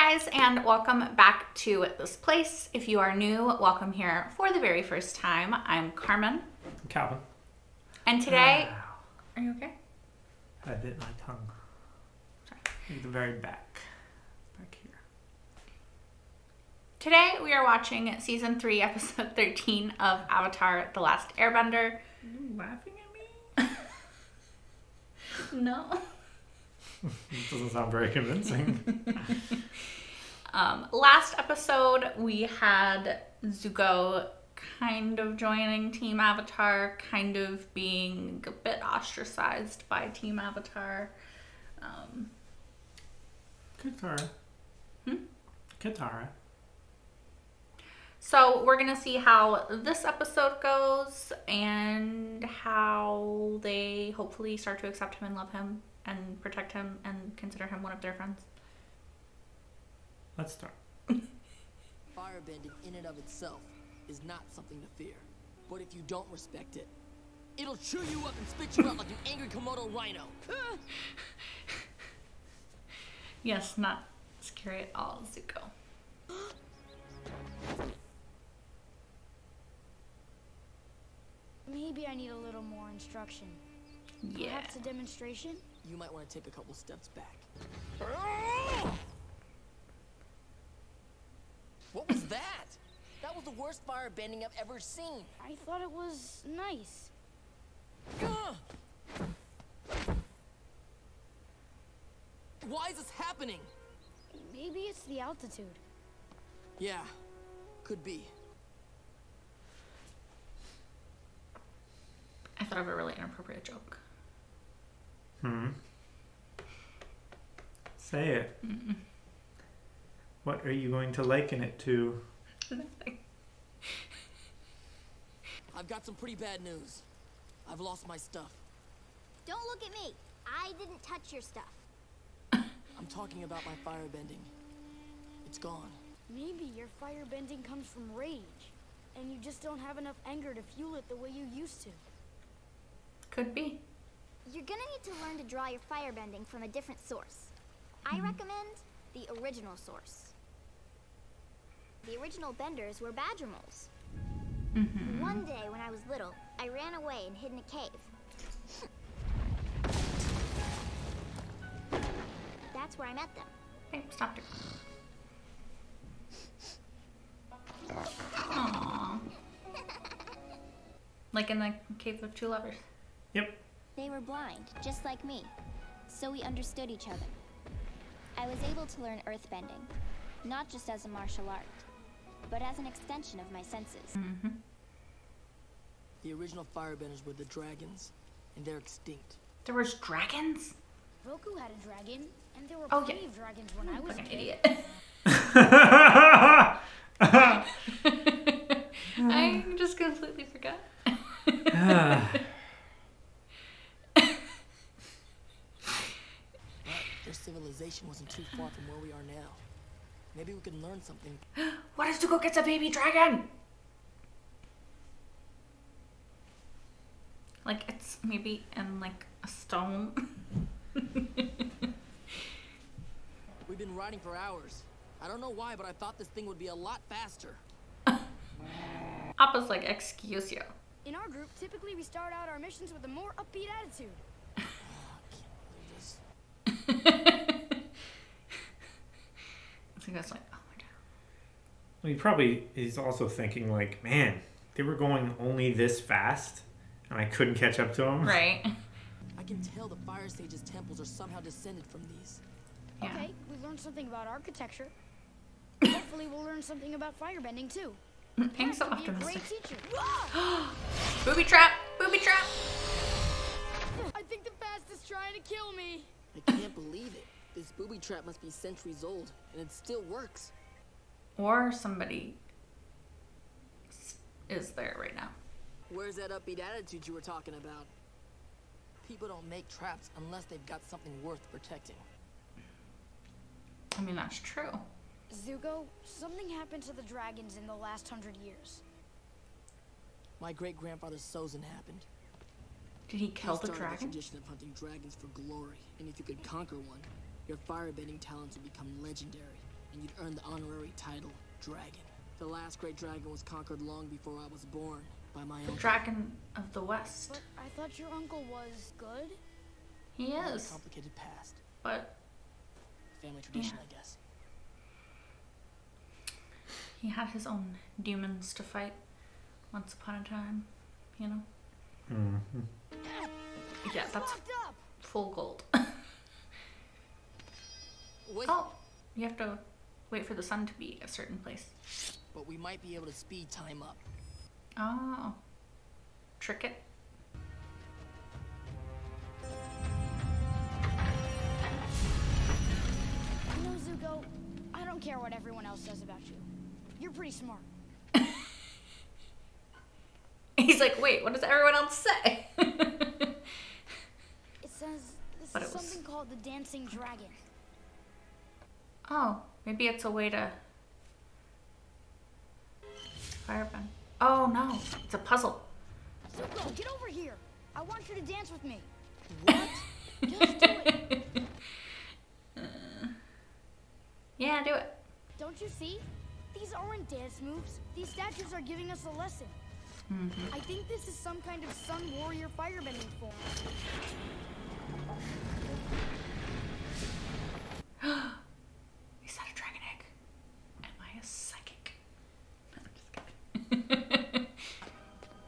guys, and welcome back to this place. If you are new, welcome here for the very first time. I'm Carmen. I'm Calvin. And today, are you okay? I bit my tongue. Sorry. At the very back here. Today we are watching season 3, episode 13 of Avatar: The Last Airbender. Are you laughing at me? No. It doesn't sound very convincing. Last episode we had Zuko kind of joining Team Avatar, kind of being a bit ostracized by Team Avatar. Katara. Katara. So we're gonna see how this episode goes and how they hopefully start to accept him and love him and protect him and consider him one of their friends. Let's start. Firebending in and of itself is not something to fear. But if you don't respect it, it'll chew you up and spit you out like an angry Komodo rhino. Yes, not scary at all, Zuko. Maybe I need a little more instruction. Yeah. Perhaps a demonstration? You might want to take a couple steps back. What was that? That was the worst firebending I've ever seen. I thought it was nice. Why is this happening? Maybe it's the altitude. Yeah, could be. I thought of a really inappropriate joke. Say it. Mm-mm. What are you going to liken it to? I've got some pretty bad news. I've lost my stuff. Don't look at me. I didn't touch your stuff. I'm talking about my firebending. It's gone. Maybe your firebending comes from rage, and you just don't have enough anger to fuel it the way you used to. Could be. You're gonna need to learn to draw your firebending from a different source. I recommend the original source. The original benders were badger moles. One day when I was little, I ran away and hid in a cave. That's where I met them. Hey, stop it. Aww. Like in the Cave of Two Lovers. Yep. They were blind, just like me, so we understood each other. I was able to learn earthbending, not just as a martial art, but as an extension of my senses. The original firebenders were the dragons, and they're extinct. There was dragons? Roku had a dragon, and there were Oh, plenty yeah. of dragons when I was Like a an kid. idiot. I just completely forgot. But their civilization wasn't too far from where we are now. Maybe we can learn something. What if Zuko gets a baby dragon? Like it's maybe in like a stone. We've been riding for hours. I don't know why, but I thought this thing would be a lot faster. Appa's like, excuse you. In our group, typically we start out our missions with a more upbeat attitude. I can't believe this. Zuko's like, oh my god. Well, he probably is also thinking like, man, they were going only this fast, and I couldn't catch up to them. Right. I can tell the Fire Sage's temples are somehow descended from these. Yeah. Okay, we learned something about architecture. Hopefully we'll learn something about firebending too. Being so That could be a optimistic. great teacher. Booby trap! Booby trap! I think the fast is trying to kill me. I can't believe it. This booby trap must be centuries old, and it still works. Or somebody is there right now. Where's that upbeat attitude you were talking about? People don't make traps unless they've got something worth protecting. I mean, that's true. Zuko, something happened to the dragons in the last 100 years. My great-grandfather Sozin happened. Did he kill He the started dragon? a tradition of hunting dragons for glory, and if you could conquer one, your firebending talents would become legendary. and you'd earn the honorary title, Dragon. The last great dragon was conquered long before I was born by my The uncle. Dragon of the West. But I thought your uncle was good? He Had a is, complicated past. but Family tradition, Yeah. I guess. he had his own demons to fight once upon a time, you know? Mm-hmm. Yeah, that's Locked up! full gold. Wait, Oh, you have to wait for the sun to be a certain place. but we might be able to speed time up. Oh. Trick it. You know, Zuko, I don't care what everyone else says about you. You're pretty smart. He's like, wait, what does everyone else say? It says this But is it was- something called the Dancing Dragon. Oh, maybe it's a way to firebend. Oh no, it's a puzzle. Zuko, get over here! I want you to dance with me. What? Just do it. Yeah, do it. Don't you see? These aren't dance moves. These statues are giving us a lesson. Mm-hmm. I think this is some kind of sun warrior firebending form. Is that a dragon egg? Am I a psychic? No, I'm just kidding.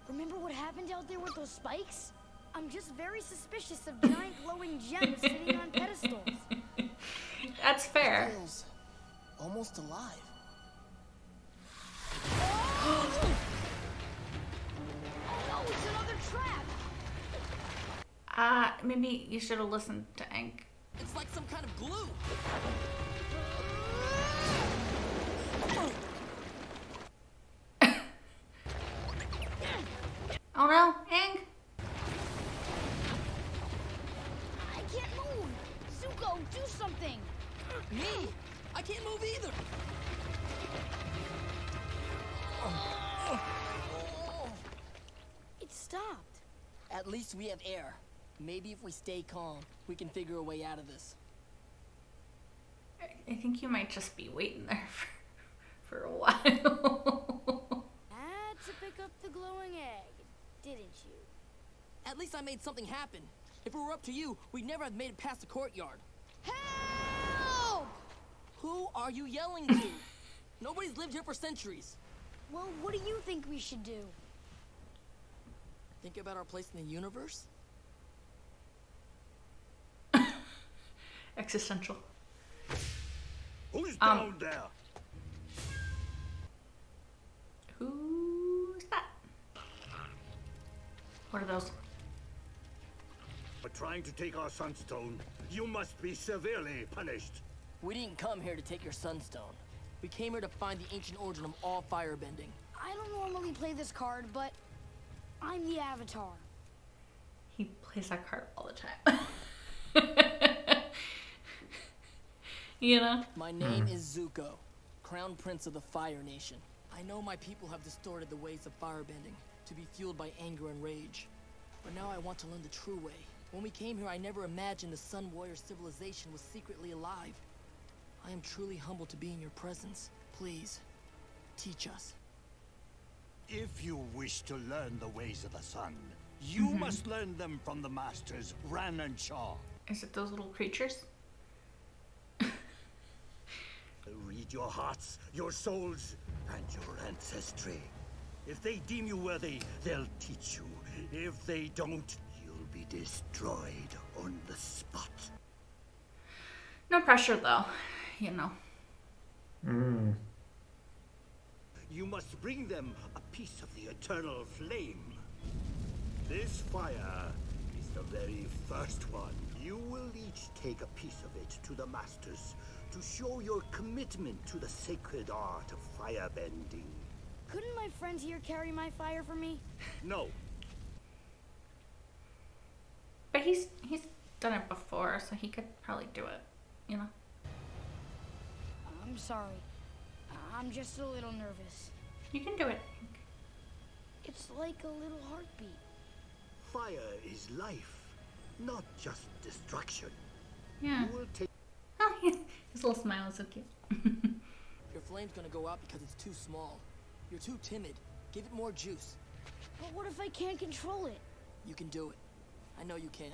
Remember what happened out there with those spikes? I'm just very suspicious of giant glowing gems sitting on pedestals. That's fair. Feels almost alive. Oh no, it's another trap! Maybe you should have listened to Aang. It's like some kind of glue. Oh no, Aang! I can't move! Zuko, do something! Me? I can't move either. It stopped. At least we have air. Maybe if we stay calm, we can figure a way out of this. I think you might just be waiting there for a while. Had to pick up the glowing egg, didn't you? At least I made something happen. If it were up to you, we'd never have made it past the courtyard. Help! Who are you yelling to? Nobody's lived here for centuries. Well, what do you think we should do? Think about our place in the universe? Existential. Who's down there? Who's that? What are those? For trying to take our sunstone, you must be severely punished. We didn't come here to take your sunstone. We came here to find the ancient origin of all firebending. I don't normally play this card, but I'm the Avatar. He plays that card all the time. You know? My name is Zuko, Crown Prince of the Fire Nation. I know my people have distorted the ways of firebending to be fueled by anger and rage. But now I want to learn the true way. When we came here, I never imagined the Sun Warrior civilization was secretly alive. I am truly humbled to be in your presence. Please, teach us. If you wish to learn the ways of the sun, you must learn them from the masters Ran and Shaw. Is it those little creatures? Read your hearts, your souls, and your ancestry. If they deem you worthy, they'll teach you. If they don't, you'll be destroyed on the spot. No pressure though, you know. Mm. You must bring them a piece of the eternal flame. This fire is the very first one. You will each take a piece of it to the masters to show your commitment to the sacred art of firebending. Couldn't my friend here carry my fire for me? No, But he's done it before, so he could probably do it, you know? I'm sorry. I'm just a little nervous. You can do it. It's like a little heartbeat. fire is life, not just destruction. Yeah. You will take Oh, his little smile is so cute. flame's gonna go out because it's too small. You're too timid. Give it more juice. But what if I can't control it? You can do it. I know you can.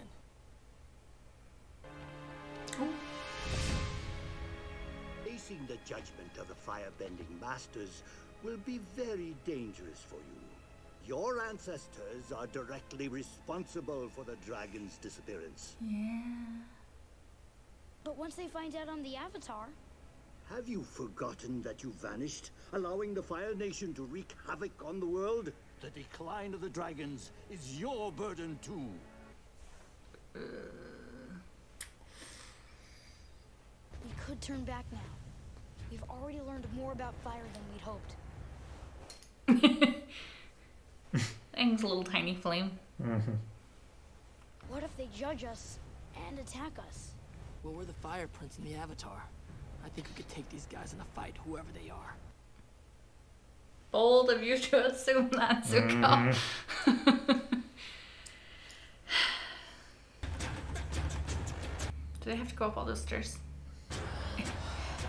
Facing the judgment of the firebending masters will be very dangerous for you. Your ancestors are directly responsible for the dragon's disappearance. Yeah. But once they find out I'm the Avatar, Have you forgotten that you vanished, allowing the Fire Nation to wreak havoc on the world? The decline of the dragons is your burden too. we could turn back now. We've already learned more about fire than we'd hoped. Aang's a little tiny flame. What if they judge us and attack us? Well, we're the Fire Prince and the Avatar. I think we could take these guys in a fight, whoever they are. Bold of you to assume that, Zuko. Do they have to go up all those stairs?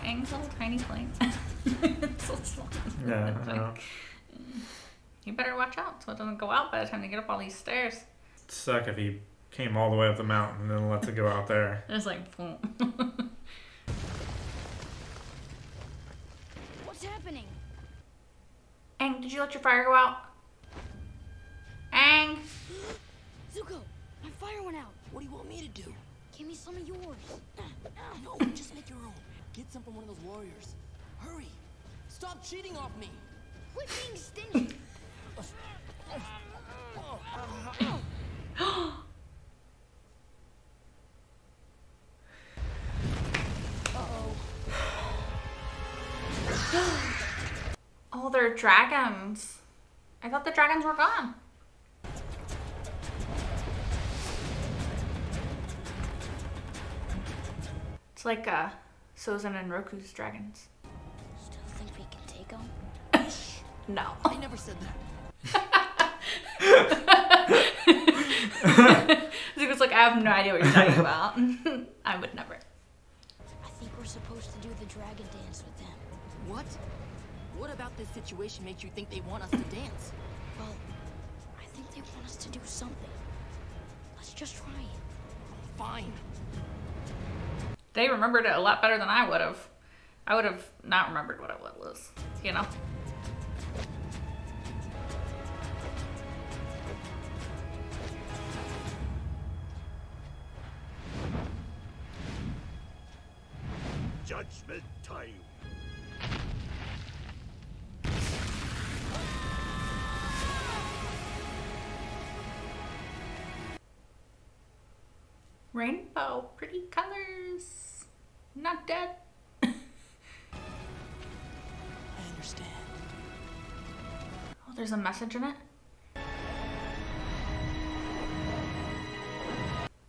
Aang's a little tiny flame. It's so small. Yeah, It's I know. You better watch out so it doesn't go out by the time they get up all these stairs. It'd suck if he came all the way up the mountain and then lets it go out there. It's like, boom. What's happening? Aang, did you let your fire go out? Aang! Zuko, my fire went out. What do you want me to do? Give me some of yours. No, just make your own. Get some from one of those warriors. Hurry! Stop cheating off me! Quit being stingy. Oh, they're dragons. I thought the dragons were gone. It's like Sozin and Roku's dragons. Still think we can take them? No. I never said that. Zuko's like, I have no idea what you're talking about. I would never. I think we're supposed to do the dragon dance with them. What? What about this situation makes you think they want us to dance? Well, I think they want us to do something. Let's just try it. Fine. They remembered it a lot better than I would have. I would have not remembered what it was, you know? Judgment time. Rainbow, pretty colors. Not dead. I understand. Oh, there's a message in it.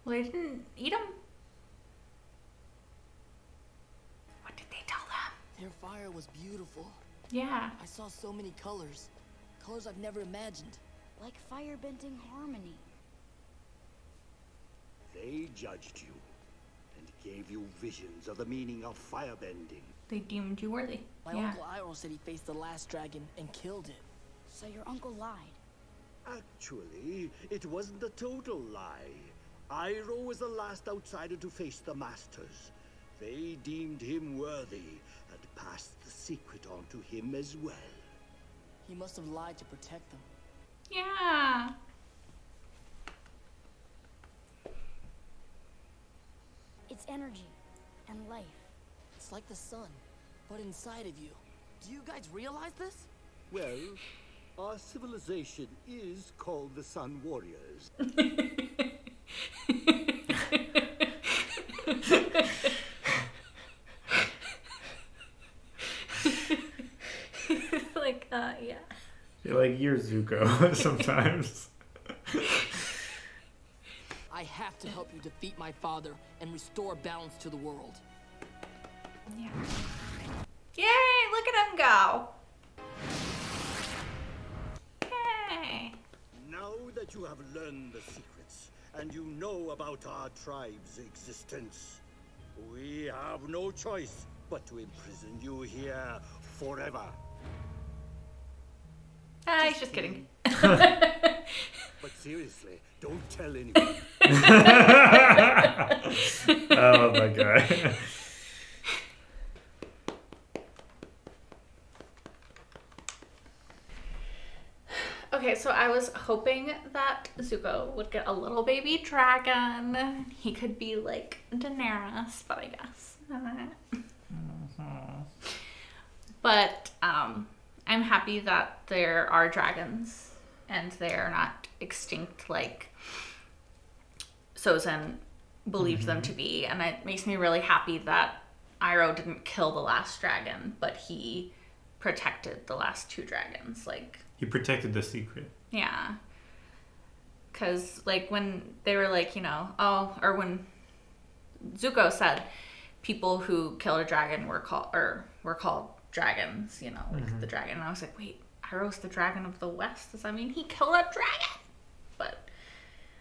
Well, they didn't eat them. What did they tell them? Their fire was beautiful. Yeah. I saw so many colors. Colors I've never imagined. Like firebending harmony. They judged you and gave you visions of the meaning of firebending. They deemed you worthy. My Yeah. Uncle Iroh said he faced the last dragon and killed it. So your uncle lied. Actually, it wasn't a total lie. Iroh was the last outsider to face the Masters. They deemed him worthy and passed the secret on to him as well. He must have lied to protect them. Yeah. It's energy and life. It's like the sun, but inside of you. Do you guys realize this? Well, our civilization is called the Sun Warriors. Like, yeah. You're like, you're Zuko sometimes. I have to help you defeat my father and restore balance to the world. Yeah. Yay! Look at him go. Yay! Now that you have learned the secrets and you know about our tribe's existence, we have no choice but to imprison you here forever. He's just kidding. But seriously, don't tell anyone. Oh my god. Okay, so I was hoping that Zuko would get a little baby dragon. He could be like Daenerys, but I guess not. But I'm happy that there are dragons and they are not extinct like Sozin believed them to be. And it makes me really happy that Iroh didn't kill the last dragon, but he protected the last two dragons. Like, He protected the secret. yeah. Because, like, when they were like, you know, or when Zuko said people who killed a dragon were called dragons, you know, like the dragon. And I was like, wait, Iroh's the dragon of the West? Does that mean he killed a dragon? But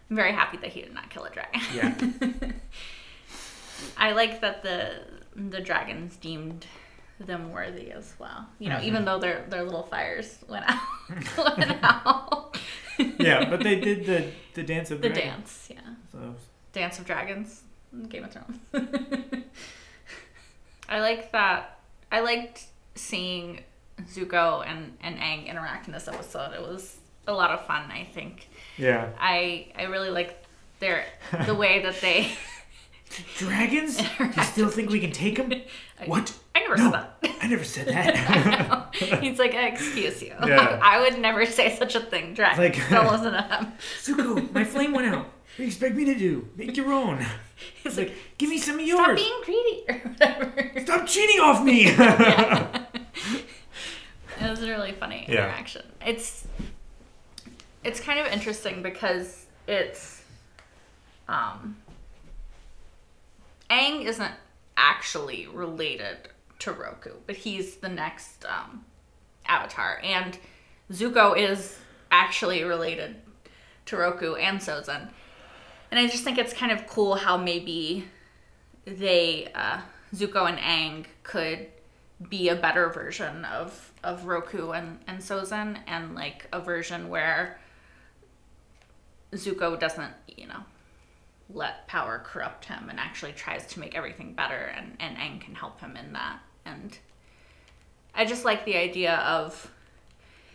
I'm very happy that he did not kill a dragon. Yeah. I like that the dragons deemed them worthy as well. You know, even though their little fires went out. Yeah, but they did the dance of the dragons. dance, yeah. So Dance of Dragons, Game of Thrones. I like that. I liked seeing Zuko and Aang interact in this episode. It was a lot of fun, I think. yeah. I really like the way that they Dragons? You still think we can take them? What? I never said that. I never said that. He's like, excuse you. Yeah. I would never say such a thing. Dragons. Like- That wasn't him. Zuko, my flame went out. What do you expect me to do? Make your own. He's Like, give me some of yours. stop being greedy or whatever. Stop cheating off me. It was a really funny Yeah. interaction. It's kind of interesting because it's Aang isn't actually related to Roku, but he's the next avatar, and Zuko is actually related to Roku and Sozin. And I just think it's kind of cool how maybe they Zuko and Aang could be a better version of Roku and Sozin, and like a version where Zuko doesn't, you know, let power corrupt him and actually tries to make everything better, and Aang can help him in that. And I just like the idea of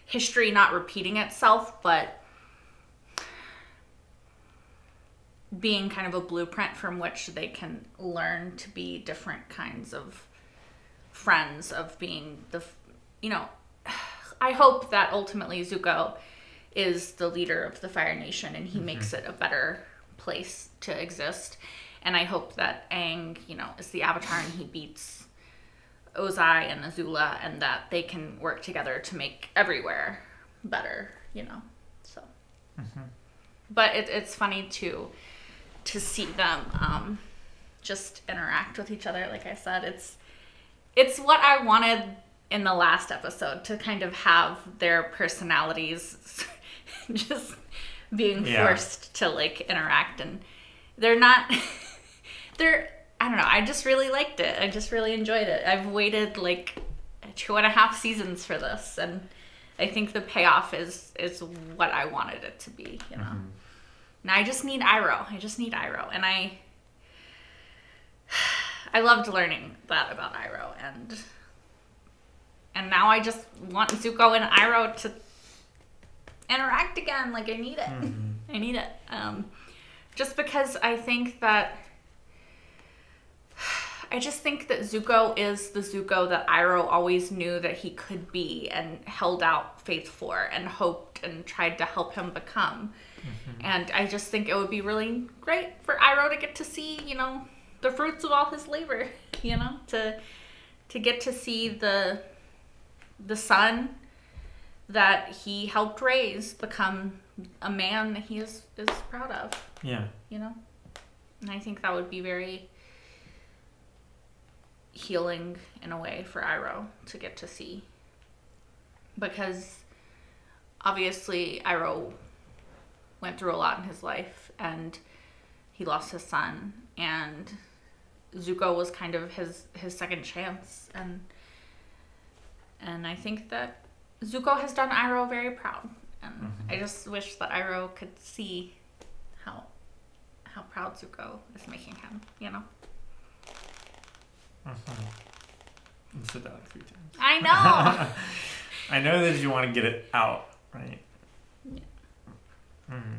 history not repeating itself, but being kind of a blueprint from which they can learn to be different kinds of friends, of being you know, I hope that ultimately Zuko is the leader of the Fire Nation and he makes it a better place to exist. And I hope that Aang, you know, is the Avatar and he beats Ozai and Azula, and that they can work together to make everywhere better, you know. So, but it's funny to see them just interact with each other. Like I said, it's what I wanted in the last episode, to kind of have their personalities just being forced to like interact, and they're not I don't know, I just really liked it. I just really enjoyed it. I've waited like 2.5 seasons for this, and I think the payoff is what I wanted it to be, you know. Now I just need Iroh. And I loved learning that about Iroh, and now I just want Zuko and Iroh to interact again. Like, I need it. I need it. Just because I just think that Zuko is the Zuko that Iroh always knew that he could be, and held out faith for, and hoped and tried to help him become. And I just think it would be really great for Iroh to get to see, you know, the fruits of all his labor, you know, to get to see the son that he helped raise become a man that he is proud of. Yeah. You know? And I think that would be very healing in a way for Iroh to get to see. Because obviously Iroh went through a lot in his life, and he lost his son, and Zuko was kind of his second chance, and And I think that Zuko has done Iroh very proud. And I just wish that Iroh could see how proud Zuko is making him, you know? You said that like 3 times. I know! I know that you want to get it out, right? Yeah.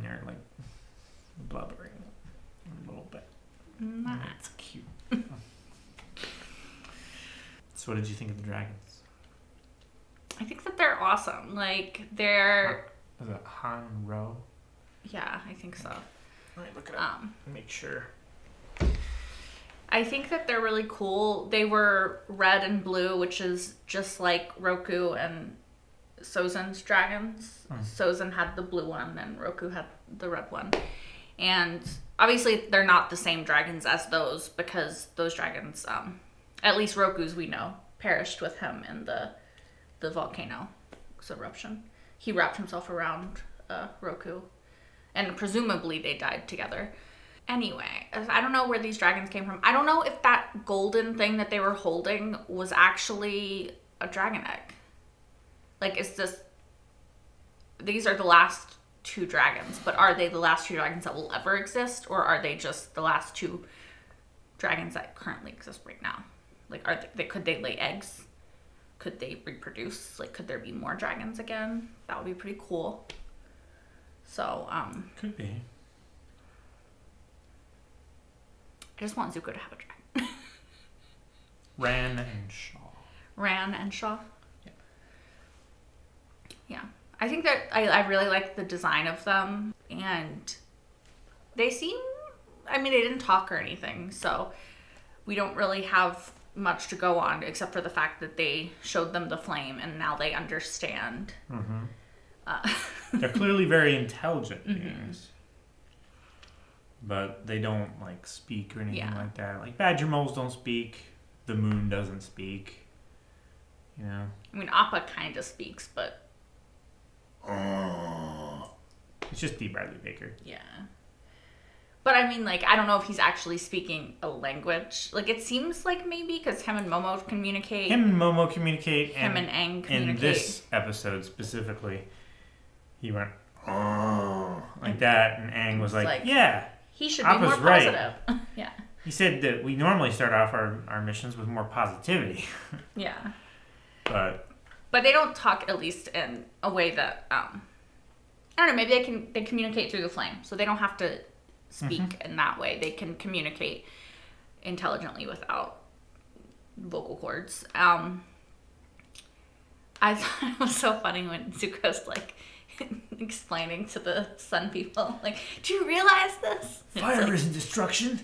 You're like blubbering a little bit. That's cute. So what did you think of the dragons? I think that they're awesome. Like, they're... Was it Han Ro? Yeah, I think so. All right, look it up. Make sure. I think that they're really cool. They were red and blue, which is just like Roku and Sozin's dragons. Sozin had the blue one and Roku had the red one. And obviously they're not the same dragons as those, because those dragons, at least Roku's we know, perished with him in the volcano eruption. He wrapped himself around Roku, and presumably they died together. Anyway, I don't know where these dragons came from. I don't know if that golden thing that they were holding was actually a dragon egg. Like, these are the last 2 dragons, but are they the last 2 dragons that will ever exist, or are they just the last 2 dragons that currently exist right now? Like, could they lay eggs? Could they reproduce? Like, could there be more dragons again? That would be pretty cool. So, could be. I just want Zuko to have a dragon. Ran and Shaw. Ran and Shaw? Yeah. Yeah. I think that I really like the design of them, and they seem, I mean, they didn't talk or anything, so we don't really have much to go on except for the fact that they showed them the flame and now they understand. They're clearly very intelligent beings. But they don't like speak or anything like that. Like badger moles don't speak. The moon doesn't speak. You know? I mean, Appa kind of speaks, but... It's just D. Bradley Baker. Yeah. But I mean, like, I don't know if he's actually speaking a language. Like, it seems like maybe, because him and Momo communicate. Him and Momo communicate. Him and Aang communicate. In this episode specifically, he went, like that, and Aang was like, yeah. He should be more positive. Right. Yeah. He said that we normally start off our missions with more positivity. Yeah. But they don't talk, at least in a way that, I don't know, maybe they communicate through the flame, so they don't have to speak in that way. They can communicate intelligently without vocal cords. I thought it was so funny when Zuko's like explaining to the sun people, like, do you realize this? Fire isn't destruction,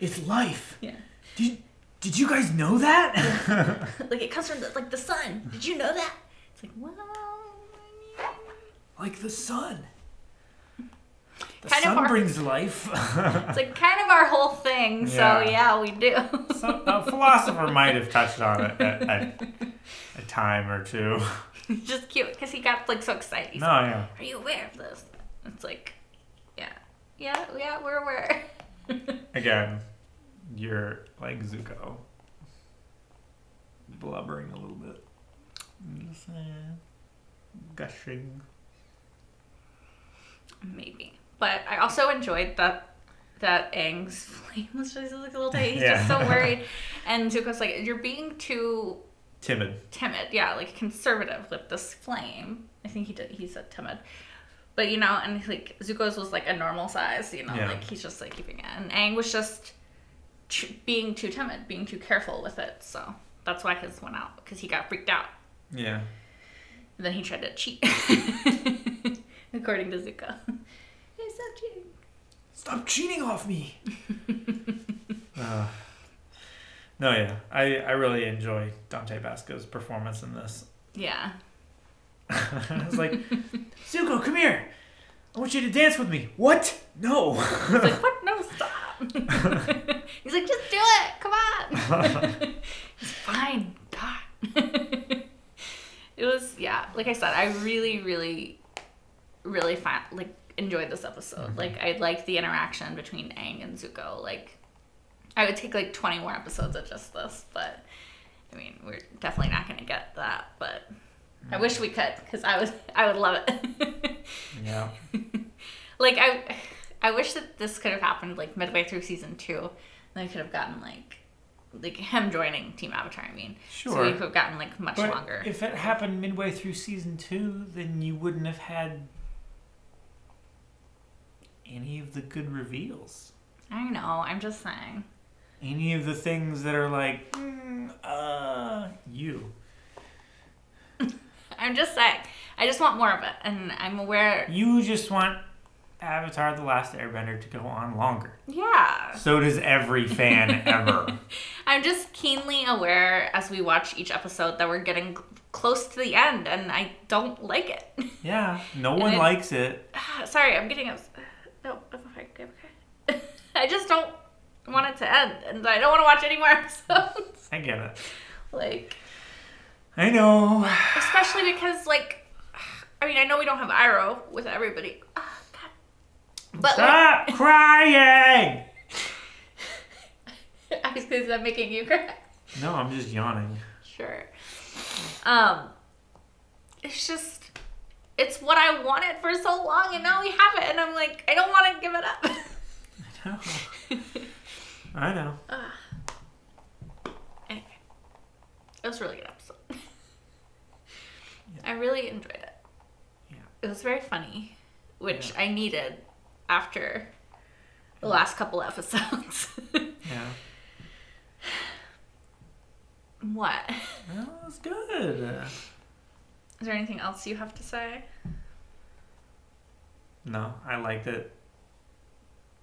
it's life. Yeah. Did you guys know that? Yeah. Like, it comes from the sun. Did you know that? It's like, well, like the sun. The kind sun brings life. It's like kind of our whole thing, so yeah, we do. So, a philosopher might have touched on it at a time or two. It's just cute, because he got like so excited. He's yeah. Are you aware of this? It's like, yeah, we're aware. Again, you're like Zuko, blubbering a little bit, just gushing. Maybe, but I also enjoyed that Aang's flame was just like a little tiny. He's just so worried, and Zuko's like, "You're being too timid." Yeah, like conservative with this flame. I think he said timid. But, you know, and like Zuko's was like a normal size, you know, like he's just like keeping it. And Aang was just being too timid, being too careful with it. So that's why his went out, because he got freaked out. Yeah. And then he tried to cheat, according to Zuko. Hey, stop cheating. Stop cheating off me. No, yeah. I really enjoy Dante Basco's performance in this. Yeah. I was like, Zuko, come here. I want you to dance with me. What? No. He's like, what? No, stop. He's like, just do it. Come on. It's fine. God. It was, like I said, I really, really, really enjoyed this episode. Like, I liked the interaction between Aang and Zuko. Like, I would take like 20 more episodes of just this, but I mean, we're definitely not going to get that, but I wish we could, because I would love it. Yeah. Like, I wish that this could have happened, like, midway through season 2. And they could have gotten, like him joining Team Avatar, I mean. Sure. So we could have gotten, like, much But longer. if it happened midway through season 2, then you wouldn't have had any of the good reveals. I know, I'm just saying. Any of the things that are like, you. I'm just saying. I just want more of it, and I'm aware. You just want Avatar The Last Airbender to go on longer. Yeah. So does every fan ever. I'm just keenly aware as we watch each episode that we're getting close to the end, and I don't like it. Yeah, no one likes it. Sorry, I'm getting upset. No, I'm okay. I just don't want it to end, and I don't want to watch any more episodes. I get it. Like, I know. especially because, like, I mean, I know we don't have Iroh with everybody. Oh, God. But Stop crying! Is that making you cry? No, I'm just yawning. Sure. It's just, it's what I wanted for so long, and now we have it, and I'm like, I don't want to give it up. I know. Anyway, it was a really good episode. I really enjoyed it. Yeah. It was very funny, which I needed after the last couple episodes. Yeah. What? Well, it was good. Is there anything else you have to say? No, I like that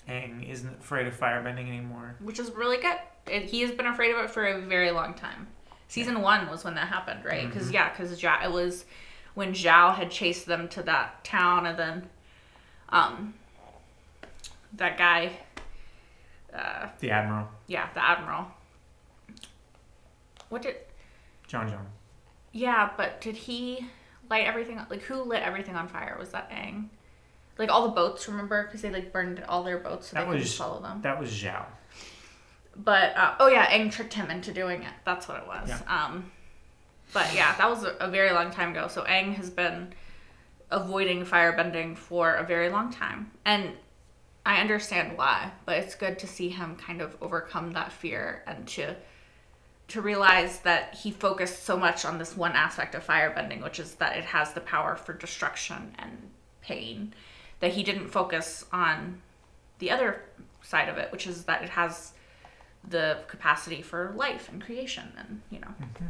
Aang isn't afraid of firebending anymore. Which is really good. He has been afraid of it for a very long time. Season 1 was when that happened, right? Because it was when Zhao had chased them to that town, and then that guy, The Admiral. yeah, the Admiral. John. Yeah, but did he light everything? Like, who lit everything on fire? Was that Aang? Like, all the boats, remember? Because they, like, burned all their boats so they couldn't follow them. That was Zhao. But, Aang tricked him into doing it. That's what it was. Yeah. But, yeah, that was a very long time ago. So, Aang has been avoiding firebending for a very long time. And I understand why. But it's good to see him kind of overcome that fear and to realize that he focused so much on this one aspect of firebending, which is that it has the power for destruction and pain, that he didn't focus on the other side of it, which is that it has the capacity for life and creation, and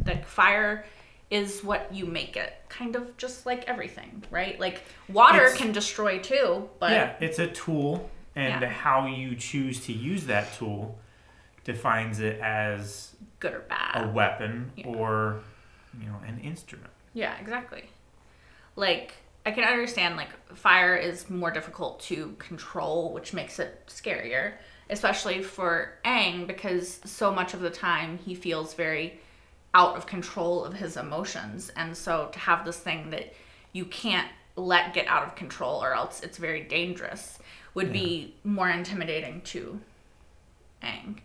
that fire is what you make it, kind of just like everything, right? Like water can destroy too, but yeah, it's a tool, and how you choose to use that tool defines it as good or bad, a weapon or an instrument. Yeah, exactly. Like, I can understand, like, fire is more difficult to control, which makes it scarier, especially for Aang, because so much of the time he feels very out of control of his emotions. And so to have this thing that you can't let get out of control or else it's very dangerous would be more intimidating to Aang.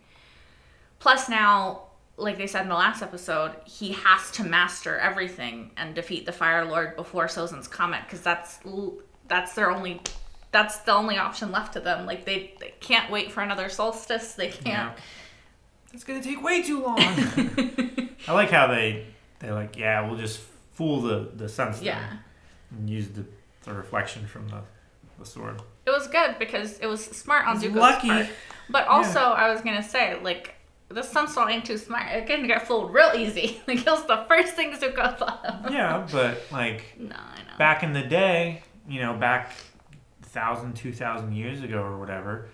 Plus now, like they said in the last episode, he has to master everything and defeat the Fire Lord before Sozin's Comet, because that's the only option left to them. Like they can't wait for another solstice. They can't. It's gonna take way too long. I like how they like, we'll just fool the sunstone and use the reflection from the sword. It was good because it was smart on Zuko's part. But also, I was gonna say, like, the sunstone ain't too smart. It can get fooled real easy. Like, it was the first thing Zuko thought of. Yeah, but, like, no, I know. Back in the day, back 1,000, 2,000 years ago or whatever,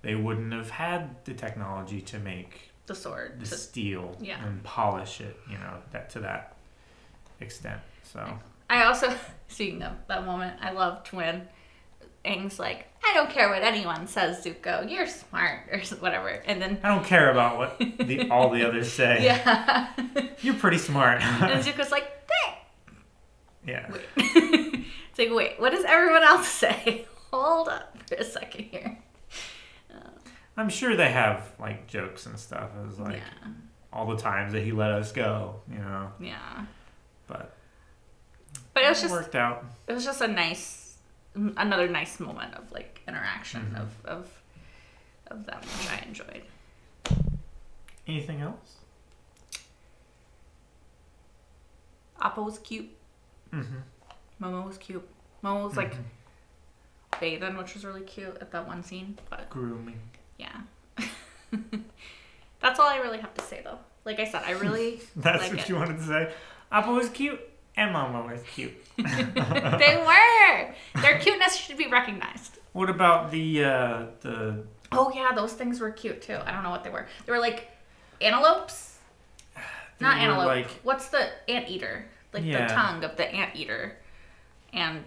they wouldn't have had the technology to make the sword, the steel, and polish it, that to that extent. So I also, seeing that moment, I loved when Aang's like, I don't care what anyone says, Zuko. You're smart, or whatever. And then I don't care about what all the others say. Yeah. You're pretty smart. And Zuko's like, thanks. Yeah. Wait. It's like, wait, what does everyone else say? Hold up for a second here. I'm sure they have, like, jokes and stuff. It was like all the times that he let us go, Yeah. But worked out. It was just another nice moment of like interaction of them, which I enjoyed. Anything else? Appa was cute. Momo was cute. Momo was like bathing, which was really cute at that one scene. But grooming. Yeah. That's all I really have to say, though. Like I said, I really That's like what it. you wanted to say? Appa was cute and Momo was cute. They were! Their cuteness should be recognized. What about the Oh, yeah, those things were cute, too. I don't know what they were. They were like antelopes? Not antelope. Like, what's the anteater? Like the tongue of the anteater. And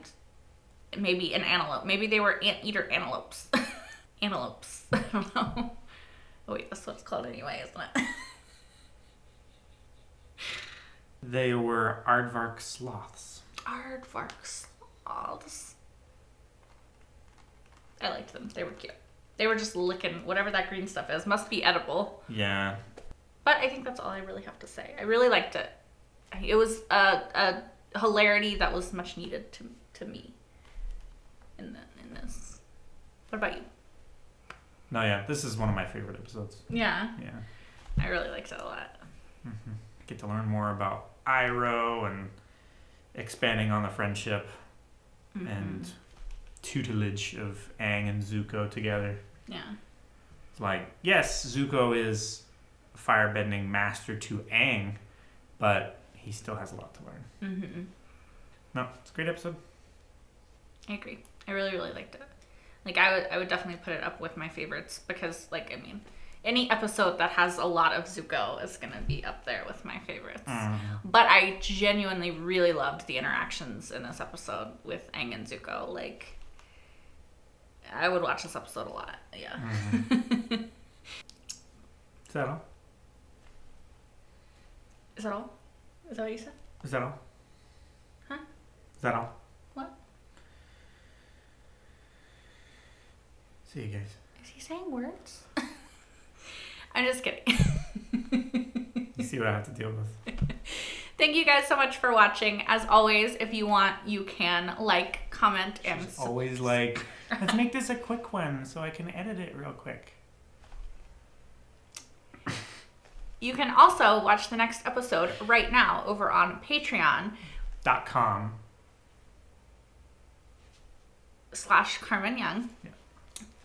maybe an antelope. Maybe they were anteater antelopes. Antelopes. I don't know. Oh, wait, that's what it's called anyway, isn't it? they were aardvark sloths. Aardvark sloths. I liked them. They were cute. They were just licking whatever that green stuff is. Must be edible. Yeah. But I think that's all I really have to say. I really liked it. It was a hilarity that was much needed to me in this. What about you? No, yeah, this is one of my favorite episodes. Yeah. Yeah. I really liked it a lot. Get to learn more about Iroh and expanding on the friendship and tutelage of Aang and Zuko together. Yeah. Like, yes, Zuko is a firebending master to Aang, but he still has a lot to learn. No, it's a great episode. I agree. I really, really liked it. Like, I would definitely put it up with my favorites because, like, I mean, any episode that has a lot of Zuko is going to be up there with my favorites. But I genuinely really loved the interactions in this episode with Aang and Zuko. Like, I would watch this episode a lot. Yeah. Is that all? Is that all? Is that what you said? Is that all? Huh? Is that all? What? See you guys. Is he saying words? I'm just kidding. You see what I have to deal with. Thank you guys so much for watching. As always, if you want, you can like, comment, and She's always like, let's make this a quick one so I can edit it real quick. You can also watch the next episode right now over on patreon.com/Carmen Young. Yeah.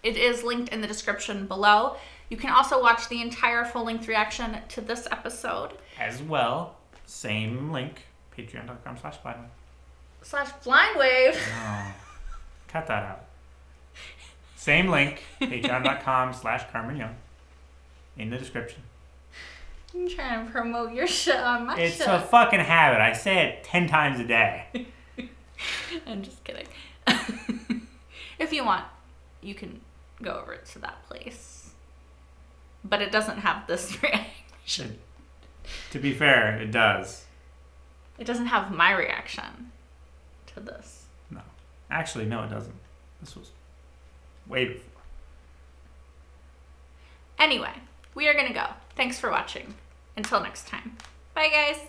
It is linked in the description below. You can also watch the entire full-length reaction to this episode. As well, same link, patreon.com/blindwave. /blindwave. Oh, cut that out. Same link, patreon.com/Carmen Young, in the description. I'm trying to promote your shit on my It's shit. a fucking habit. I say it 10 times a day. I'm just kidding. If you want, you can go over to that place. But it doesn't have this reaction. To be fair, it does. It doesn't have my reaction to this. No. Actually, no, it doesn't. This was way before. Anyway, we are going to go. Thanks for watching. Until next time. Bye, guys.